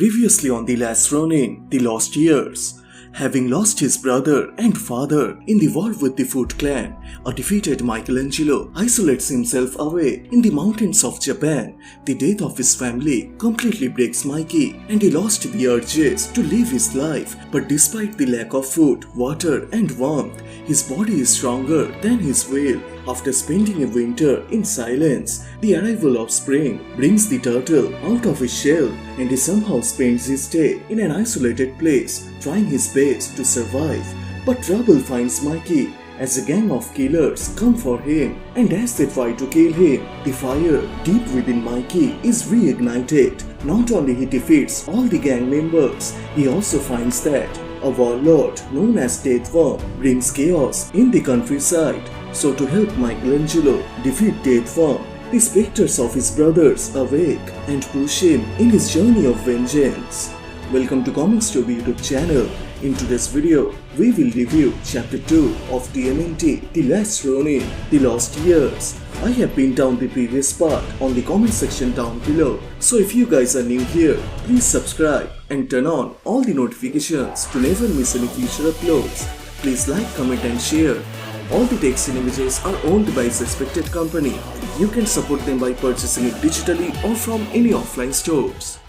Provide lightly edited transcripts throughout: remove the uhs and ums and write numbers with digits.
Previously on the last Ronin, the lost years. Having lost his brother and father in the war with the Foot Clan, a defeated Michelangelo isolates himself away in the mountains of Japan. The death of his family completely breaks Mikey, and he lost the urges to live his life. But despite the lack of food, water and warmth, his body is stronger than his will. After spending a winter in silence, the arrival of spring brings the turtle out of his shell, and he somehow spends his day in an isolated place, trying his best to survive. But trouble finds Mikey as a gang of killers come for him, and as they try to kill him, the fire deep within Mikey is reignited. Not only he defeats all the gang members, he also finds that a warlord known as Deathworm brings chaos in the countryside. So to help Michelangelo defeat Deathwar, the specters of his brothers awake and push him in his journey of vengeance. Welcome to Comicstube YouTube channel. In today's video, we will review Chapter 2 of TMNT, The Last Ronin, The Lost Years. I have pinned down the previous part on the comment section down below. So if you guys are new here, please subscribe and turn on all the notifications to never miss any future uploads. Please like, comment and share. All the text and images are owned by a suspected company. You can support them by purchasing it digitally or from any offline stores.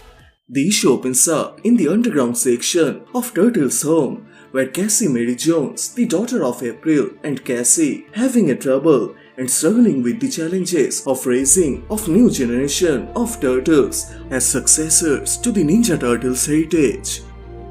The issue opens up in the underground section of Turtle's home, where Cassie Mary Jones, the daughter of April and Cassie, having a trouble and struggling with the challenges of raising of new generation of turtles as successors to the Ninja Turtles heritage.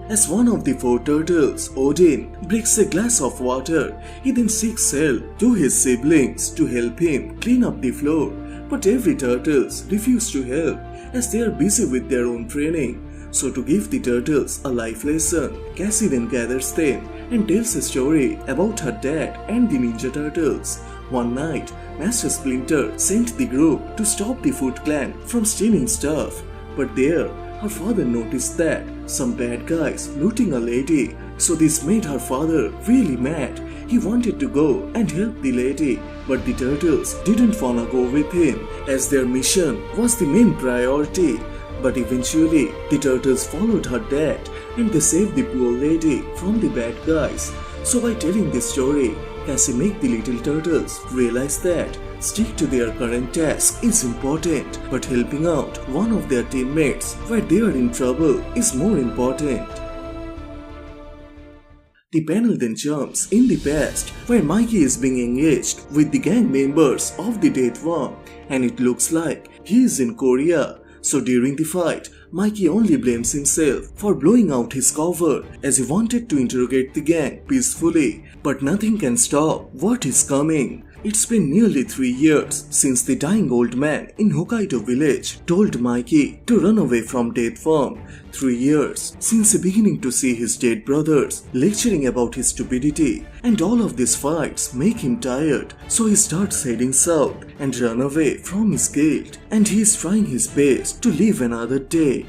As one of the four turtles, Odin, breaks a glass of water, he then seeks help to his siblings to help him clean up the floor. But every turtles refuse to help as they are busy with their own training. So to give the turtles a life lesson, Cassie then gathers them and tells a story about her dad and the Ninja Turtles. One night, Master Splinter sent the group to stop the Foot Clan from stealing stuff. But there, her father noticed that some bad guys looting a lady, so this made her father really mad. He wanted to go and help the lady, but the turtles didn't wanna go with him as their mission was the main priority. But eventually, the turtles followed her dad and they saved the poor lady from the bad guys. So by telling this story, Cassie makes the little turtles realize that stick to their current task is important, but helping out one of their teammates where they are in trouble is more important. The panel then jumps in the past where Mikey is being engaged with the gang members of the Deathworm, and it looks like he is in Korea. So during the fight, Mikey only blames himself for blowing out his cover as he wanted to interrogate the gang peacefully, but nothing can stop what is coming. It's been nearly 3 years since the dying old man in Hokkaido village told Mikey to run away from Deathworm. 3 years since beginning to see his dead brothers lecturing about his stupidity, and all of these fights make him tired, so he starts heading south and run away from his guilt, and he is trying his best to live another day.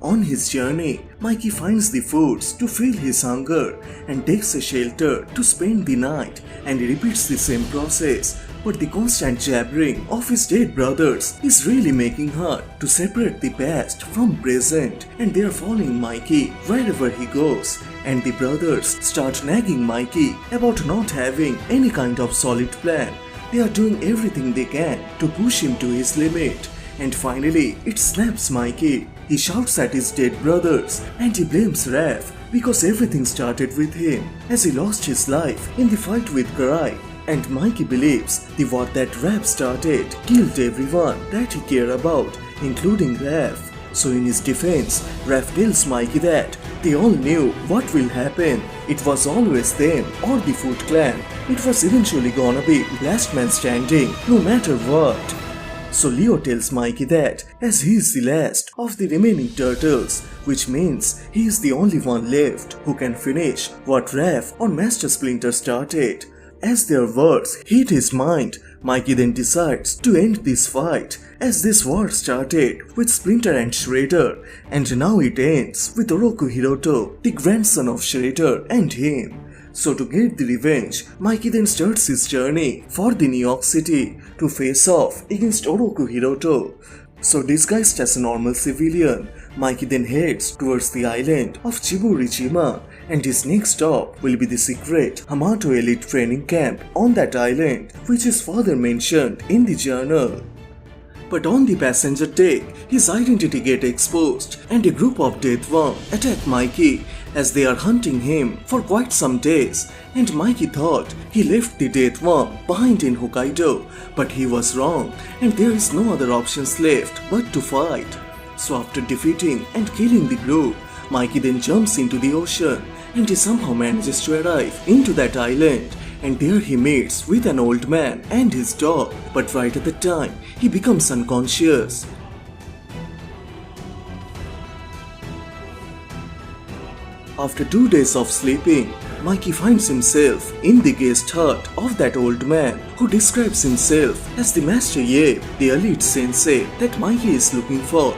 On his journey, Mikey finds the foods to fill his hunger and takes a shelter to spend the night, and he repeats the same process. But the constant jabbering of his dead brothers is really making hard to separate the past from present, and they are following Mikey wherever he goes, and the brothers start nagging Mikey about not having any kind of solid plan. They are doing everything they can to push him to his limit, and finally it snaps Mikey. He shouts at his dead brothers and he blames Raph because everything started with him as he lost his life in the fight with Karai, and Mikey believes the war that Raph started killed everyone that he cared about, including Raph. So in his defense, Raph tells Mikey that they all knew what will happen. It was always them or the Foot Clan. It was eventually gonna be last man standing no matter what. So Leo tells Mikey that as he is the last of the remaining turtles, which means he is the only one left who can finish what Raph or Master Splinter started. As their words hit his mind, Mikey then decides to end this fight, as this war started with Splinter and Shredder, and now it ends with Oroku Hirotot, the grandson of Shredder, and him. So to get the revenge, Mikey then starts his journey for the New York City to face off against Oroku Hirotot. So disguised as a normal civilian, Mikey then heads towards the island of Chiburishima, and his next stop will be the secret Hamato elite training camp on that island, which is further mentioned in the journal. But on the passenger deck, his identity gets exposed and a group of Deathworm attack Mikey as they are hunting him for quite some days, and Mikey thought he left the Deathworm behind in Hokkaido, but he was wrong and there is no other options left but to fight. So after defeating and killing the group, Mikey then jumps into the ocean and he somehow manages to arrive into that island, and there he meets with an old man and his dog, but right at the time he becomes unconscious. After 2 days of sleeping, Mikey finds himself in the guest hut of that old man who describes himself as the Master Yip, the elite sensei that Mikey is looking for.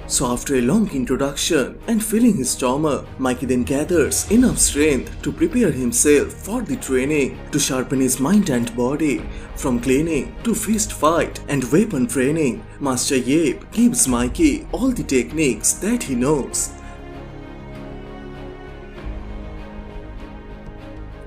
So after a long introduction and filling his stomach, Mikey then gathers enough strength to prepare himself for the training, to sharpen his mind and body. From cleaning to fist fight and weapon training, Master Yip gives Mikey all the techniques that he knows.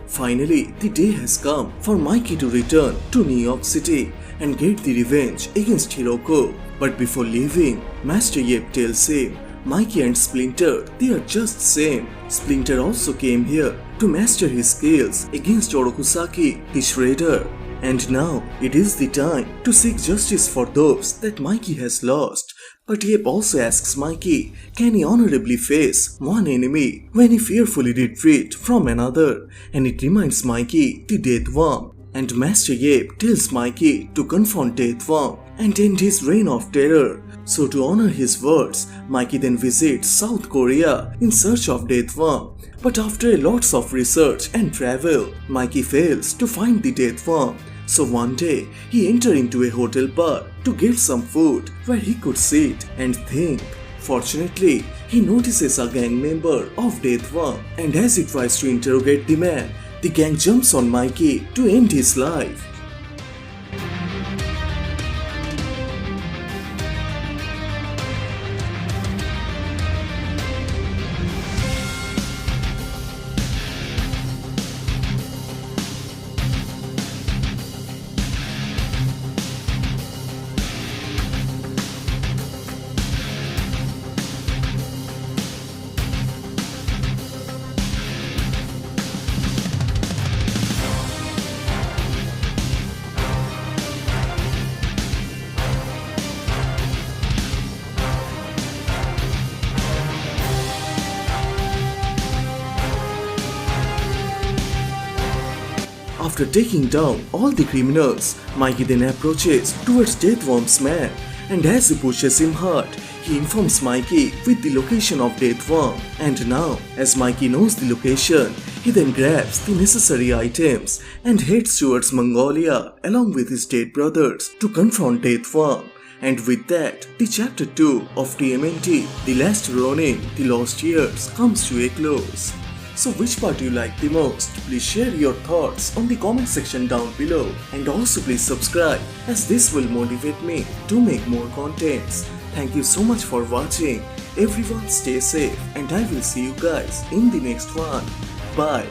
Finally, the day has come for Mikey to return to New York City and get the revenge against Oroku. But before leaving, Master Yip tells him, Mikey and Splinter, they are just same. Splinter also came here to master his skills against Orokusaki, the Shredder. And now, it is the time to seek justice for those that Mikey has lost. But Yip also asks Mikey, can he honorably face one enemy when he fearfully retreat from another? And it reminds Mikey the Deathworm. And Master Yip tells Mikey to confront Deathworm and end his reign of terror. So to honor his words, Mikey then visits South Korea in search of Deathworm. But after lots of research and travel, Mikey fails to find the Deathworm. So one day, he enters into a hotel bar to get some food where he could sit and think. Fortunately, he notices a gang member of Deathworm, and as he tries to interrogate the man, the gang jumps on Mikey to end his life. After taking down all the criminals, Mikey then approaches towards Deathworm's man, and as he pushes him hard, he informs Mikey with the location of Deathworm. And now, as Mikey knows the location, he then grabs the necessary items and heads towards Mongolia along with his dead brothers to confront Deathworm. And with that, the chapter 2 of TMNT, The Last Ronin, The Lost Years, comes to a close. So which part do you like the most? Please share your thoughts on the comment section down below, and also please subscribe as this will motivate me to make more contents. Thank you so much for watching. Everyone stay safe and I will see you guys in the next one. Bye.